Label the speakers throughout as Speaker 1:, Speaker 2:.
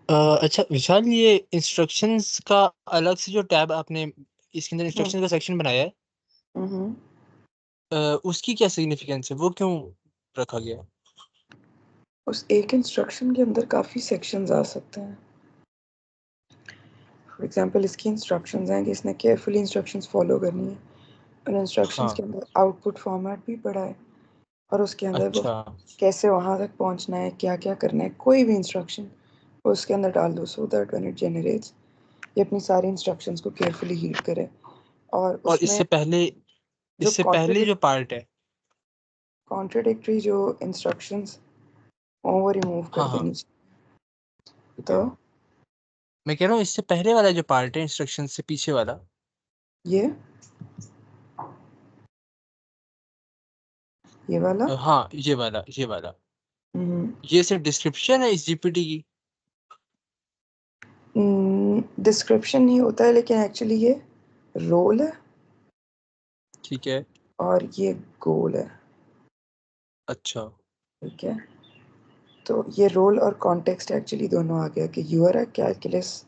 Speaker 1: अच्छा विशाल, ये इंस्ट्रक्शंस का अलग से जो टैब आपने इसके अंदर इंस्ट्रक्शंस का सेक्शन बनाया है, उसकी क्या सिग्निफिकेंस है? वो क्यों रखा गया?
Speaker 2: उस एक इंस्ट्रक्शन के अंदर काफ़ी सेक्शंस आ सकते हैं। फॉर एग्जांपल इसकी इंस्ट्रक्शंस हैं कि इसने केयरफुली इंस्ट्रक्शंस फॉलो करनी है, और इंस्ट्रक्शंस
Speaker 1: हाँ।
Speaker 2: के अंदर आउटपुट फॉर्मेट भी पड़ा है, और उसके अंदर वो
Speaker 1: अच्छा।
Speaker 2: कैसे वहाँ तक पहुँचना है, क्या क्या करना है, कोई भी इंस्ट्रक्शन उसके अंदर डाल दो, so that when it generates ये अपनी सारी इंस्ट्रक्शंस को केयरफुली हीड करे। और
Speaker 1: और
Speaker 2: उसमें जो
Speaker 1: इससे पहले जो पार्ट है।
Speaker 2: कॉन्ट्रडिक्टरी जो इंस्ट्रक्शंस वो रिमूव कर
Speaker 1: हाँ हाँ,
Speaker 2: देनी चाहिए। तो
Speaker 1: मैं कह रहा हूँ इससे पहले वाला जो पार्ट है इंस्ट्रक्शन से पीछे वाला।
Speaker 2: ये वाला
Speaker 1: हाँ, ये वाला ये सिर्फ डिस्क्रिप्शन है इस जीपीटी की।
Speaker 2: डिस्क्रिप्शन नहीं होता है, लेकिन एक्चुअली ये रोल है
Speaker 1: ठीक है।
Speaker 2: और ये गोल है।
Speaker 1: अच्छा।
Speaker 2: ठीक है, तो ये रोल और कॉन्टेक्स्ट एक्चुअली दोनों आ गया कि you are a calculus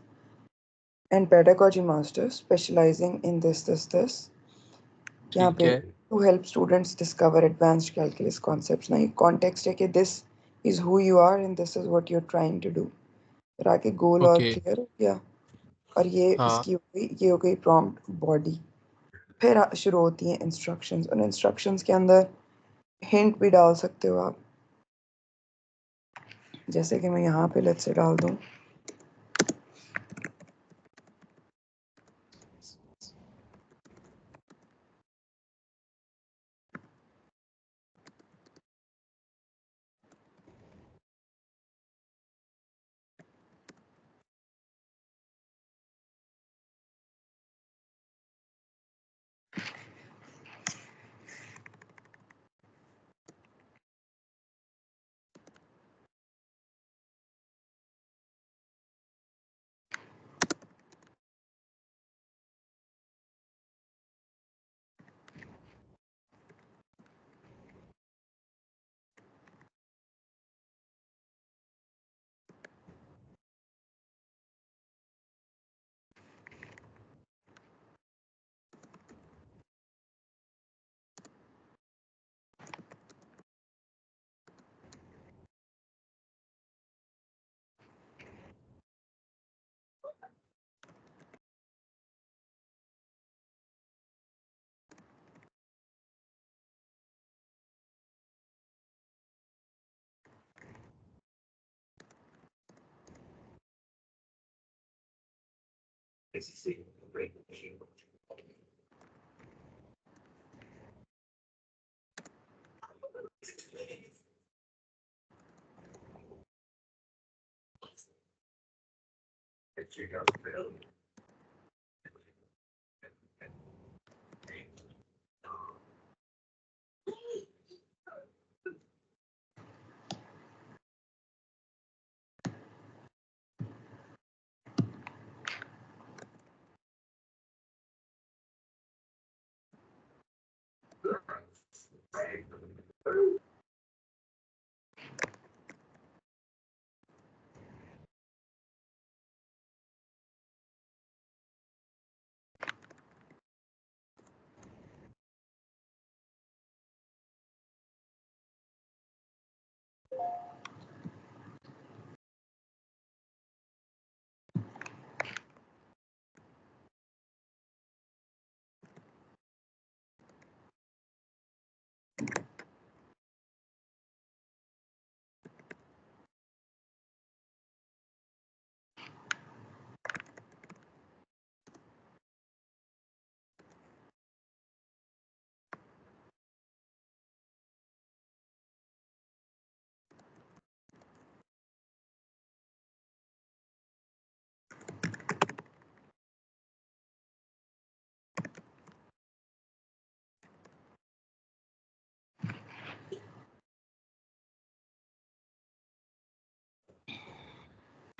Speaker 2: and pedagogy master specializing in this यहाँ
Speaker 1: ठीक
Speaker 2: पे
Speaker 1: है।
Speaker 2: To help students discover advanced calculus concepts. नहीं, कॉन्टेक्स्ट है कि this is who you are and this is what you are trying to do. फिर आके गोल और
Speaker 1: ओके।
Speaker 2: क्लियर हो गया, और ये
Speaker 1: हाँ।
Speaker 2: इसकी हो गई, ये हो गई प्रॉम्प्ट बॉडी। फिर शुरू होती हैं इंस्ट्रक्शंस, और इंस्ट्रक्शंस के अंदर हिंट भी डाल सकते हो आप, जैसे कि मैं यहाँ पे लेट्स से डाल दूँ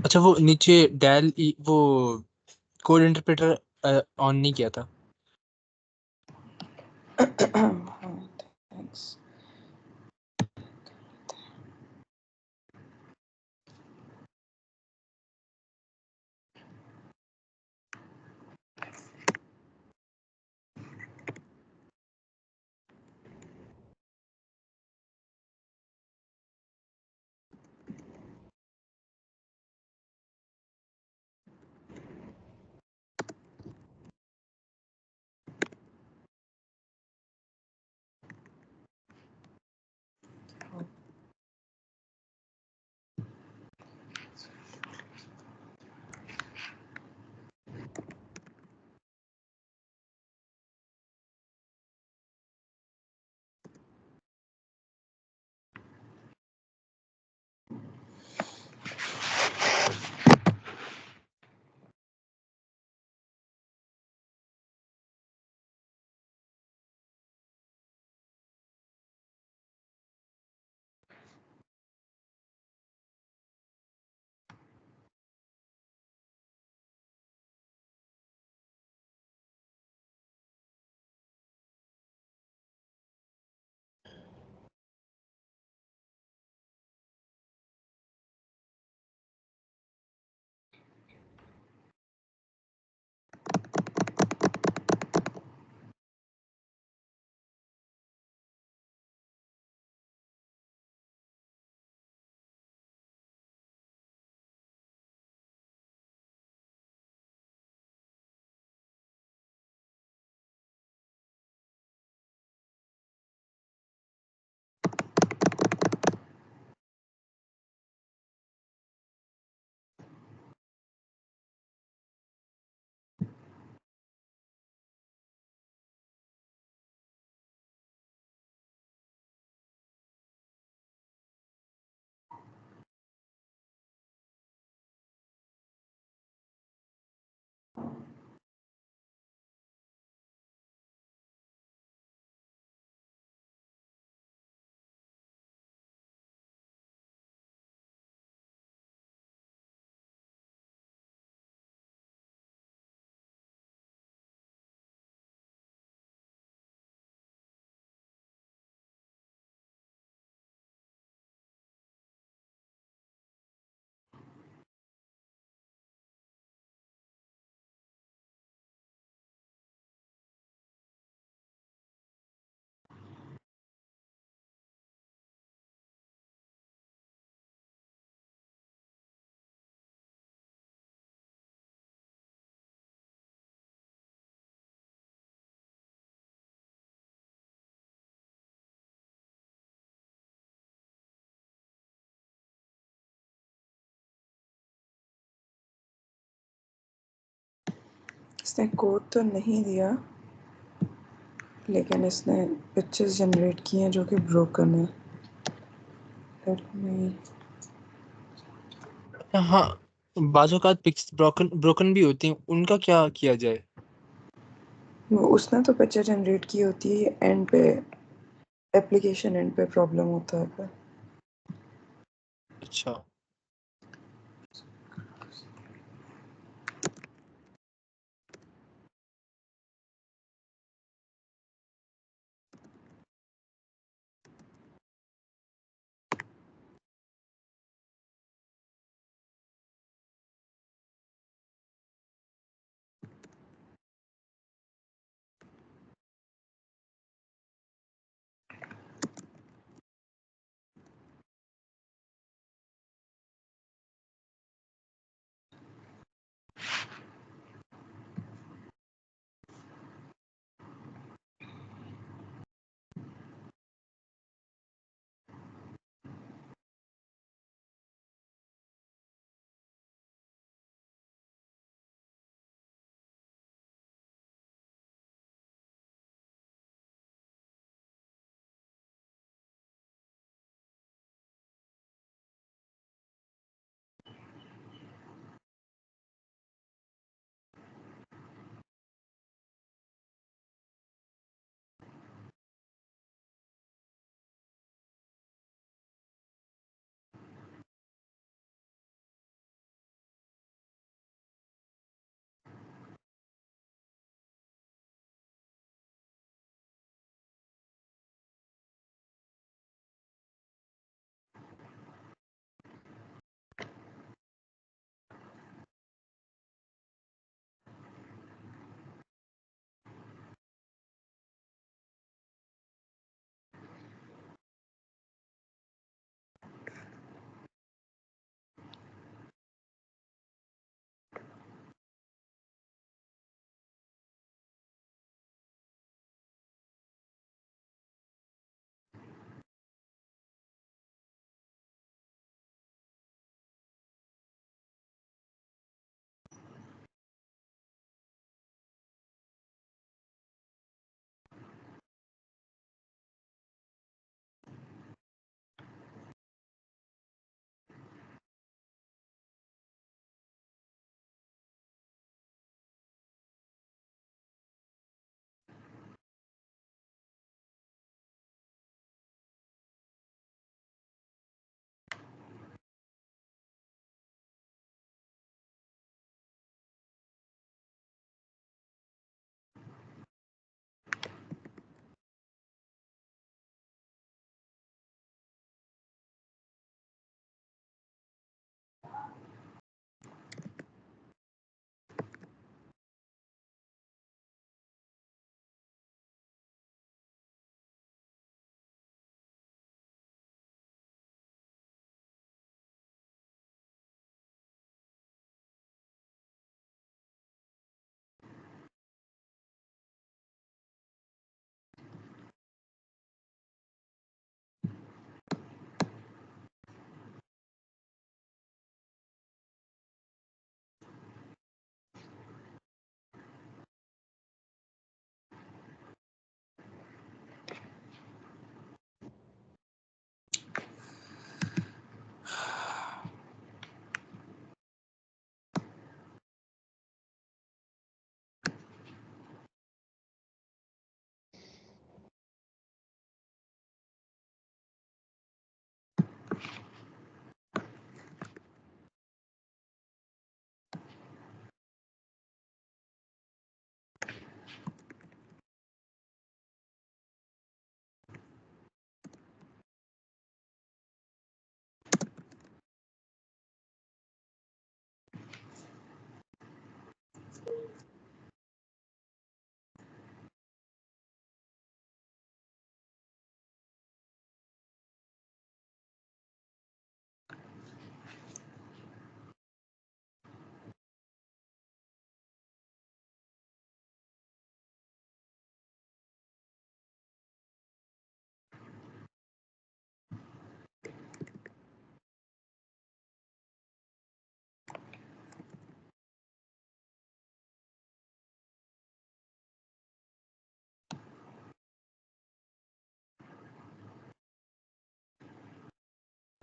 Speaker 1: अच्छा, वो नीचे वो कोड इंटरप्रेटर ऑन नहीं किया था।
Speaker 2: थैंक्स। इसने कोड तो नहीं दिया, लेकिन इसने पिक्चर्स जनरेट की हैं जो कि ब्रोकन है। Let me-
Speaker 1: हाँ, बाजू का पिक्स ब्रोकन भी होती हैं, उनका क्या किया जाए?
Speaker 2: उसने तो पिक्चर जनरेट की होती है, एंड पे एप्लीकेशन एंड पे प्रॉब्लम होता है फिर।
Speaker 1: अच्छा।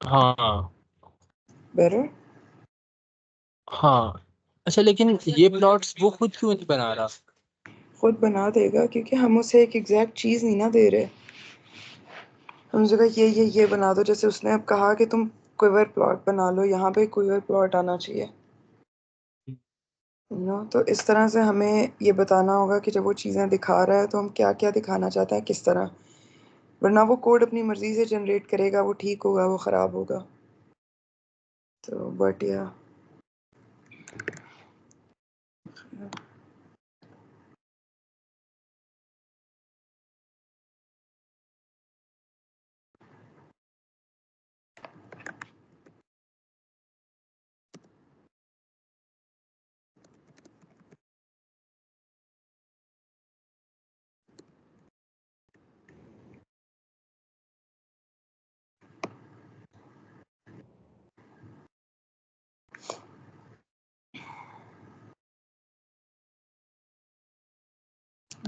Speaker 1: हाँ
Speaker 2: बेटर?
Speaker 1: हाँ। अच्छा, लेकिन ये प्लॉट्स वो खुद क्यों नहीं बना रहा?
Speaker 2: खुद बना देगा क्योंकि हम उसे एक एग्जैक्ट चीज़ नहीं ना दे रहे। हम उसने कहा ये बना दो, जैसे उसने अब कहा कि तुम क्विवर प्लॉट बना लो, यहाँ पे क्विवर प्लॉट आना चाहिए, तो इस तरह से हमें ये बताना होगा कि जब वो चीज़ें दिखा रहा है तो हम क्या क्या दिखाना चाहते हैं, किस तरह। वरना वो कोड अपनी मर्जी से जनरेट करेगा, वो ठीक होगा, वो ख़राब होगा। तो बट या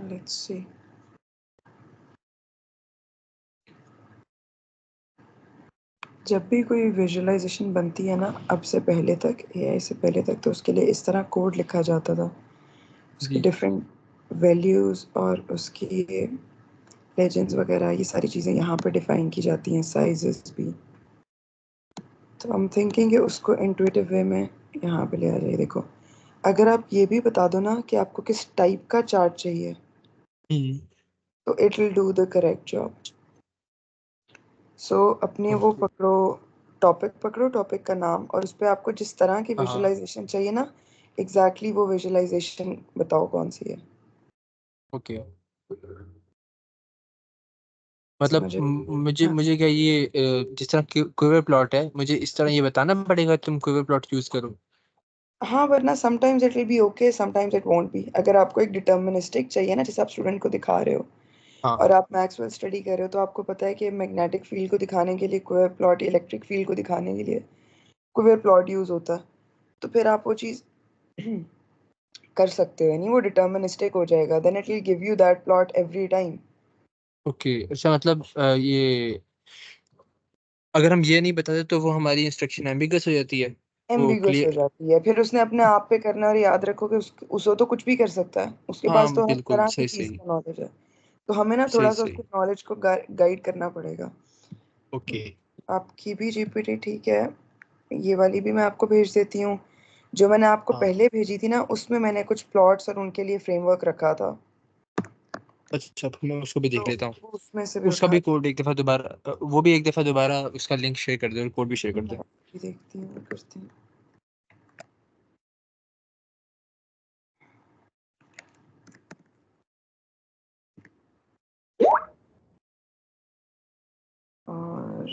Speaker 2: लेट्स सी। जब भी कोई विजुअलाइजेशन बनती है ना, अब से पहले तक, एआई से पहले तक, तो उसके लिए इस तरह कोड लिखा जाता था, उसके
Speaker 1: जी।
Speaker 2: डिफरेंट वैल्यूज़ और उसकी लेजेंड्स वगैरह, ये सारी चीज़ें यहाँ पर डिफाइन की जाती हैं, साइजेस भी। तो हम थिंकिंग कि उसको इंट्यूटिव वे में यहाँ पे ले आ जाए। देखो, अगर आप ये भी बता दो ना कि आपको किस टाइप का चार्ट चाहिए, तो it will do the correct job. So अपने वो पकड़ो, टॉपिक पकड़ो, टॉपिक का नाम, और उस पर आपको जिस तरह की
Speaker 1: हाँ
Speaker 2: विजुअलाइजेशन चाहिए ना, एग्जैक्टली वो विजुअलाइजेशन बताओ कौन सी है।
Speaker 1: ओके। मतलब
Speaker 2: समझे?
Speaker 1: मुझे
Speaker 2: हाँ,
Speaker 1: मुझे क्या ये जिस तरह क्विवर प्लॉट है, मुझे इस तरह ये बताना पड़ेगा तुम क्विवर प्लॉट यूज करो?
Speaker 2: हाँ, वरना sometimes it will be okay, sometimes it won't be. अगर आपको एक डिटर्मिनिस्टिक चाहिए ना, जैसे आप स्टूडेंट को दिखा रहे हो और
Speaker 1: हाँ।
Speaker 2: आप मैक्सवेल स्टडी कर रहे हो, तो आपको पता है कि मैग्नेटिक फील्ड को दिखाने के लिए क्वेयर प्लॉट, इलेक्ट्रिक फील्ड को दिखाने के लिए क्वेयर प्लॉट यूज होता है। तो फिर आप वो चीज़ कर सकते हो, नहीं वो डिटर्मिनिस्टिक हो जाएगा, then it will give you that plot every time.
Speaker 1: Okay, अच्छा, मतलब ये अगर हम ये नहीं बताते तो वो हमारी इंस्ट्रक्शन एम्बिगस हो जाती है। वो
Speaker 2: एम्बिगुअस हो
Speaker 1: क्लियर।
Speaker 2: जाती है, फिर उसने अपने आप पे करना, और याद रखो कि उसको तो कुछ भी कर सकता है, उसके पास
Speaker 1: हाँ
Speaker 2: तो हर
Speaker 1: बिल्कुल,
Speaker 2: तरह की
Speaker 1: सही
Speaker 2: चीज़
Speaker 1: सही।
Speaker 2: का नॉलेज है। तो हमें ना
Speaker 1: सही
Speaker 2: थोड़ा सा
Speaker 1: सही।
Speaker 2: उसके नॉलेज को गाइड करना पड़ेगा।
Speaker 1: ओके।
Speaker 2: आपकी भी जीपीटी ठीक है, ये वाली भी मैं आपको भेज देती हूँ। जो मैंने आपको
Speaker 1: हाँ।
Speaker 2: पहले भेजी थी ना, उसमें मैंने कुछ प्लॉट्स और उनके लिए फ्रेमवर्क रखा था,
Speaker 1: अच्छा, फिर मैं उसको भी
Speaker 2: तो
Speaker 1: देख लेता हूँ।
Speaker 2: वो उसमें से भी
Speaker 1: उसका
Speaker 2: उठा
Speaker 1: भी कोड एक दफ़ा दोबारा वो भी एक दफ़ा दोबारा उसका लिंक शेयर कर दो और कोड भी शेयर कर दो।
Speaker 2: भी देखती हूँ, करती हूँ। और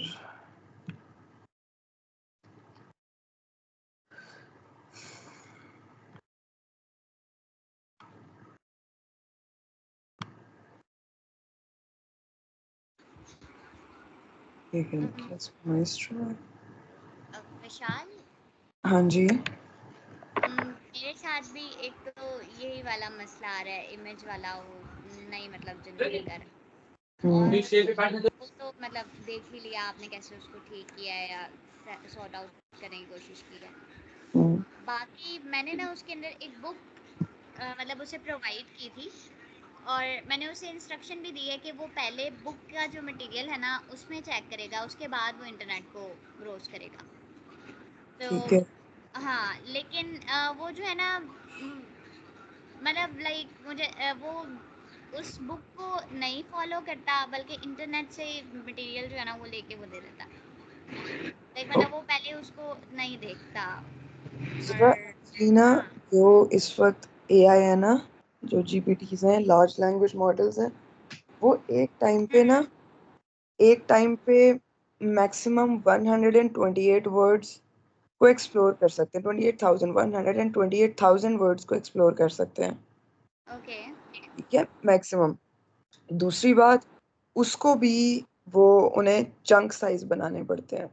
Speaker 2: एक मिनट, माइस्ट्रो।
Speaker 3: विशाल,
Speaker 2: हाँ जी।
Speaker 3: मेरे साथ भी एक तो यही वाला मसला आ रहा है, इमेज वाला वो नहीं मतलब जनरेट कर। और वो तो मतलब देख ही लिया आपने कैसे उसको ठीक किया है या सॉर्ट आउट करने की कोशिश की है।
Speaker 2: हम्म,
Speaker 3: बाकी मैंने ना उसके अंदर एक बुक मतलब उसे प्रोवाइड की थी, और मैंने उसे इंस्ट्रक्शन भी दी है कि वो पहले बुक का जो मटेरियल है ना उसमें चेक करेगा, उसके बाद वो इंटरनेट को ब्राउज करेगा। तो
Speaker 2: ठीक है।
Speaker 3: हाँ, लेकिन वो जो है ना मतलब लाइक मुझे वो उस बुक को नहीं फॉलो करता, बल्कि इंटरनेट से मटेरियल जो है ना वो लेके वो दे देता। लाइक मतलब वो पहले उसको नहीं देखता।
Speaker 2: ज़रा
Speaker 3: और
Speaker 2: एक्चुअली ना,
Speaker 3: हाँ।
Speaker 2: जो इस वक्त एआई है ना, जो जीपीटीज हैं, लार्ज लैंग्वेज मॉडल्स हैं, वो एक टाइम पे मैक्सिमम 128 वर्ड्स को एक्सप्लोर कर सकते हैं, 128,000 वर्ड्स को एक्सप्लोर कर सकते हैं।
Speaker 3: ओके।
Speaker 2: ठीक है, मैक्सिमम। दूसरी बात, उसको भी वो उन्हें चंक साइज बनाने पड़ते हैं।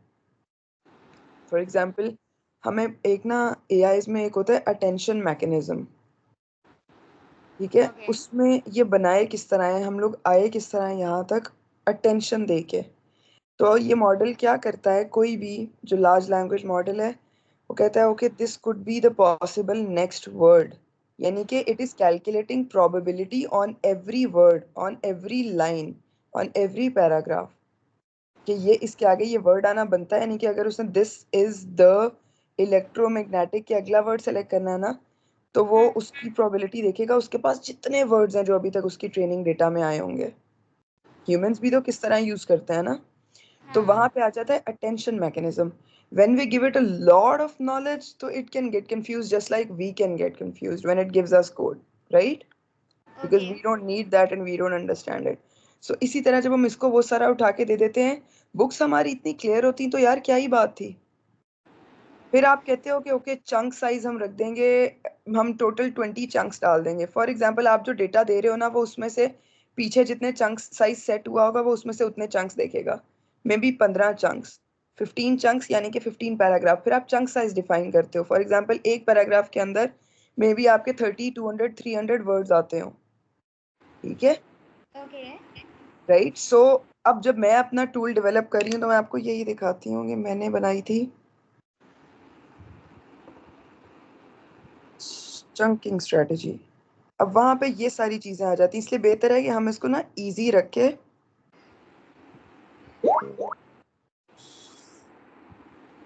Speaker 2: फॉर एग्जांपल, हमें एक ना एआईज में एक होता है अटेंशन मैकेनिज्म, ठीक है,
Speaker 3: ओके।
Speaker 2: उसमें ये बनाए किस तरह है, हम लोग आए किस तरह है यहाँ तक, अटेंशन दे के। तो ये मॉडल क्या करता है, कोई भी जो लार्ज लैंग्वेज मॉडल है वो कहता है okay this could be the possible next word, यानी कि it is calculating probability on every word, on every line, on every paragraph, कि ये इसके आगे ये वर्ड आना बनता है, यानी कि अगर उसने दिस इज द इलेक्ट्रोमैग्नेटिक के अगला वर्ड सेलेक्ट करना है ना, तो वो उसकी प्रोबेबिलिटी देखेगा उसके पास जितने वर्ड्स हैं जो अभी तक उसकी ट्रेनिंग डेटा में आए होंगे। ह्यूमंस भी तो किस तरह यूज करते हैं ना, तो वहां पे आ जाता है attention mechanism. when we give it a lot of knowledge so it can get confused just like we can get confused when it gives us code, right? because
Speaker 3: Okay.
Speaker 2: we don't need that and we don't understand it. so इसी तरह जब हम इसको वो सारा उठा के दे देते हैं, बुक्स हमारी इतनी क्लियर होती तो यार क्या ही बात थी। फिर आप कहते हो कि ओके चंक साइज हम रख देंगे, हम टोटल 20 चंक्स डाल देंगे। फॉर एग्जांपल आप जो डेटा दे रहे हो ना वो उसमें से पीछे जितने चंक्स साइज सेट हुआ होगा वो उसमें से उतने चंक्स देखेगा, मे बी 15 चंक्स, 15 चंक्स यानी कि 15 पैराग्राफ। फिर आप चंक साइज डिफाइन करते हो, फॉर एग्जांपल एक पैराग्राफ के अंदर मे बी आपके 30, 200, 300 वर्ड्स आते हो, ठीक है,
Speaker 3: Okay.
Speaker 2: राइट। सो अब जब मैं अपना टूल डेवलप कर रही हूँ तो मैं आपको यही दिखाती हूँ कि मैंने बनाई थी चंकिंग स्ट्रेटजी। अब वहां पे ये सारी चीजें आ जाती हैं, इसलिए बेहतर है कि हम इसको ना इजी रख के